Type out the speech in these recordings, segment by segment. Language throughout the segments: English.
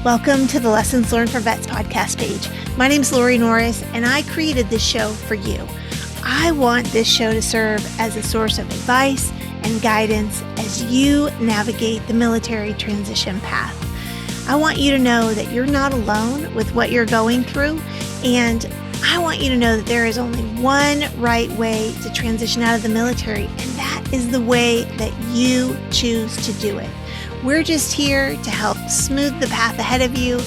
Welcome to the Lessons Learned for Vets podcast page. My name is Lori Norris, and I created this show for you. I want this show to serve as a source of advice and guidance as you navigate the military transition path. I want you to know that you're not alone with what you're going through, and I want you to know that there is only one right way to transition out of the military, and that is the way that you choose to do it. We're just here to help smooth the path ahead of you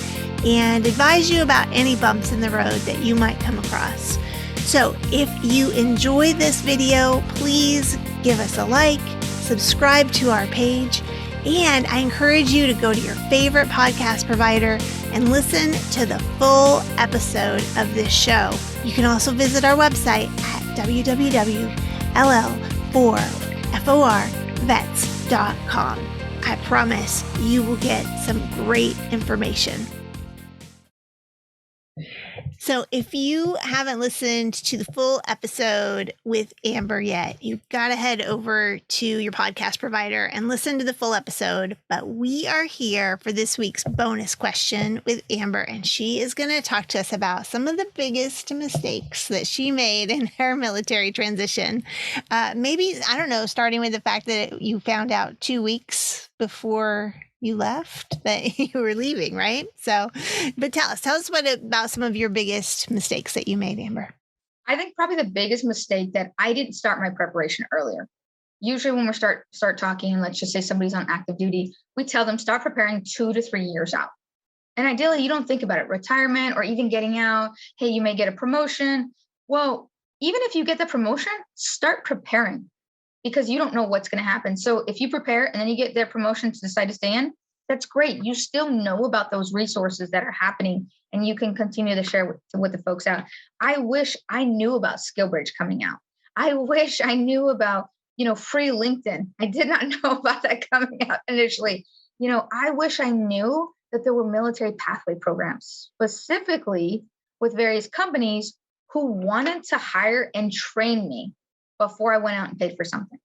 and advise you about any bumps in the road that you might come across. So if you enjoy this video, please give us a like, subscribe to our page, and I encourage you to go to your favorite podcast provider and listen to the full episode of this show. You can also visit our website at www.ll4forvets.com. I promise you will get some great information. So if you haven't listened to the full episode with Amber yet, you've got to head over to your podcast provider and listen to the full episode. But we are here for this week's bonus question with Amber, and she is going to talk to us about some of the biggest mistakes that she made in her military transition. Maybe, I don't know, starting with the fact that you found out 2 weeks before you left that you were leaving, right? So, but tell us about some of your biggest mistakes that you made, Amber. I think probably the biggest mistake that I didn't start my preparation earlier. Usually when we start talking, let's just say somebody's on active duty, we tell them start preparing 2 to 3 years out. And ideally, you don't think about it, retirement or even getting out. Hey, you may get a promotion. Well, even if you get the promotion, start preparing, because you don't know what's going to happen. So if you prepare and then you get their promotion to decide to stay in, that's great. You still know about those resources that are happening, and you can continue to share with the folks out. I wish I knew about SkillBridge coming out. I wish I knew about, free LinkedIn. I did not know about that coming out initially. I wish I knew that there were military pathway programs, specifically with various companies who wanted to hire and train me before I went out and paid for something.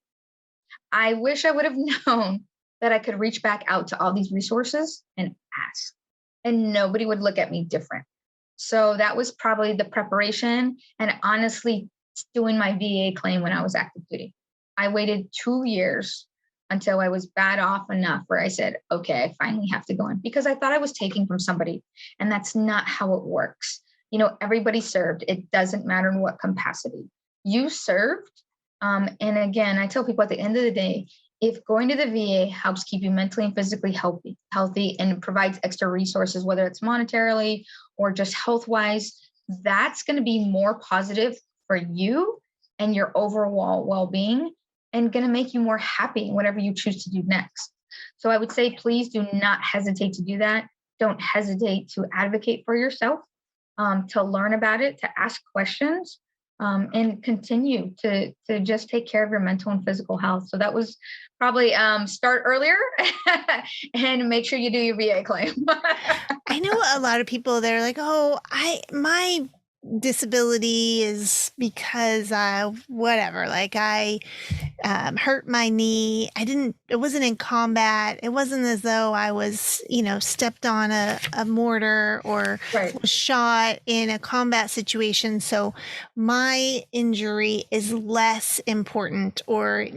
I wish I would have known that I could reach back out to all these resources and ask, and nobody would look at me different. So that was probably the preparation, and honestly doing my VA claim when I was active duty. I waited 2 years until I was bad off enough where I said, okay, I finally have to go in, because I thought I was taking from somebody, and that's not how it works. Everybody served. It doesn't matter in what capacity. You served. And again, I tell people at the end of the day, if going to the VA helps keep you mentally and physically healthy and provides extra resources, whether it's monetarily or just health-wise, that's going to be more positive for you and your overall well-being, and going to make you more happy in whatever you choose to do next. So I would say, please do not hesitate to do that. Don't hesitate to advocate for yourself, to learn about it, to ask questions. And continue to just take care of your mental and physical health. So that was probably start earlier and make sure you do your VA claim. I know a lot of people, they're like, my disability is because whatever, like I hurt my knee. It wasn't in combat. It wasn't as though I was, stepped on a mortar or was shot in a combat situation. So my injury is less important or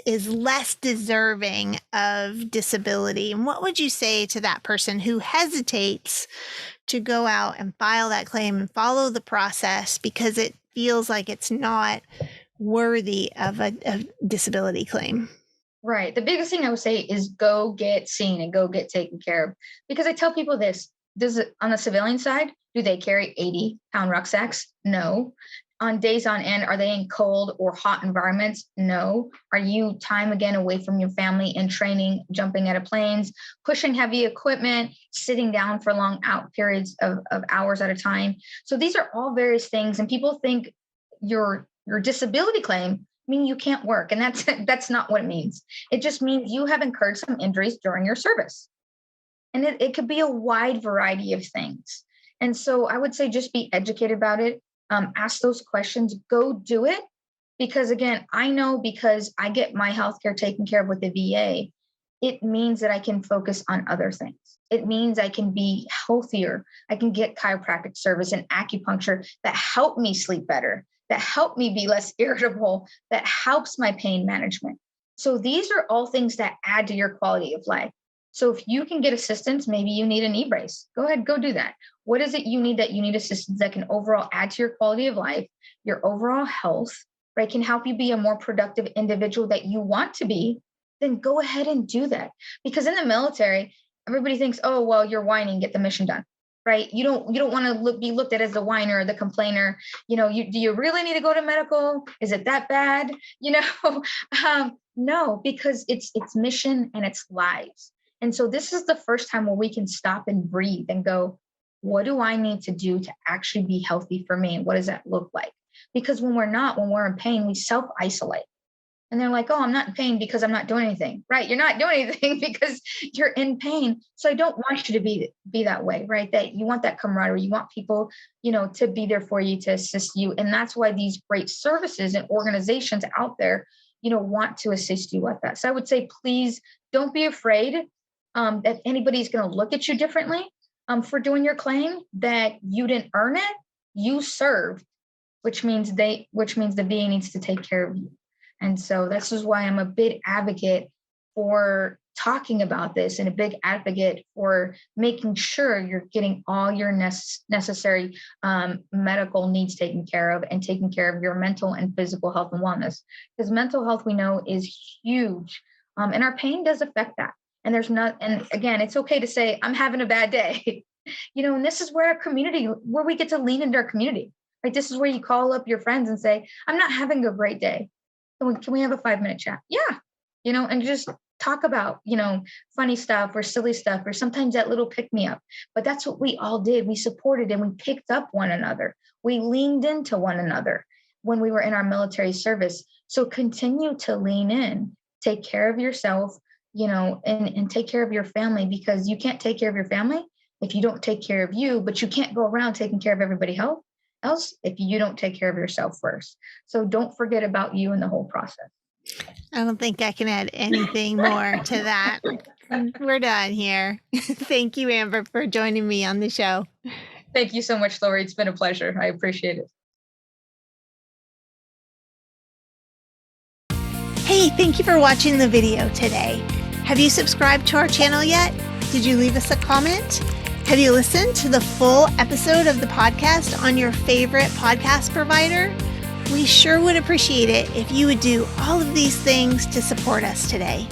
is less deserving of disability. And what would you say to that person who hesitates to go out and file that claim and follow the process because it feels like it's not worthy of a disability claim? Right. The biggest thing I would say is go get seen and go get taken care of. Because I tell people this, on the civilian side, do they carry 80-pound rucksacks? No. On days on end, are they in cold or hot environments? No. Are you time again away from your family and training, jumping out of planes, pushing heavy equipment, sitting down for long out periods of hours at a time? So these are all various things. And people think your disability claim mean you can't work. And that's not what it means. It just means you have incurred some injuries during your service. And it could be a wide variety of things. And so I would say just be educated about it. Ask those questions, go do it. Because again, I know, because I get my healthcare taken care of with the VA, it means that I can focus on other things. It means I can be healthier. I can get chiropractic service and acupuncture that help me sleep better, that help me be less irritable, that helps my pain management. So these are all things that add to your quality of life. So if you can get assistance, maybe you need a knee brace. Go ahead, go do that. What is it you need that you need assistance that can overall add to your quality of life, your overall health, right? Can help you be a more productive individual that you want to be, then go ahead and do that. Because in the military, everybody thinks, oh, well, you're whining, get the mission done, right? You don't want to be looked at as the whiner or the complainer. Do you really need to go to medical? Is it that bad? No, because it's mission and it's lives. And so this is the first time where we can stop and breathe and go, what do I need to do to actually be healthy for me? And what does that look like? Because when we're in pain, we self-isolate. And they're like, oh, I'm not in pain because I'm not doing anything. Right. You're not doing anything because you're in pain. So I don't want you to be that way, right? That you want that camaraderie. You want people, to be there for you, to assist you. And that's why these great services and organizations out there, want to assist you with that. So I would say, please don't be afraid that anybody's going to look at you differently for doing your claim, that you didn't earn it, you served, which means the VA needs to take care of you. And so this is why I'm a big advocate for talking about this and a big advocate for making sure you're getting all your necessary medical needs taken care of and taking care of your mental and physical health and wellness. Because mental health, we know, is huge. And our pain does affect that. And and again, it's okay to say, I'm having a bad day, and this is where where we get to lean into our community, right? This is where you call up your friends and say, I'm not having a great day. Can we have a 5-minute chat? Yeah. And just talk about, funny stuff or silly stuff, or sometimes that little pick me up. But that's what we all did. We supported and we picked up one another. We leaned into one another when we were in our military service. So continue to lean in, take care of yourself, and take care of your family, because you can't take care of your family if you don't take care of you, but you can't go around taking care of everybody else if you don't take care of yourself first. So don't forget about you in the whole process. I don't think I can add anything more to that. We're done here. Thank you, Amber, for joining me on the show. Thank you so much, Lori. It's been a pleasure. I appreciate it. Hey, thank you for watching the video today. Have you subscribed to our channel yet? Did you leave us a comment? Have you listened to the full episode of the podcast on your favorite podcast provider? We sure would appreciate it if you would do all of these things to support us today.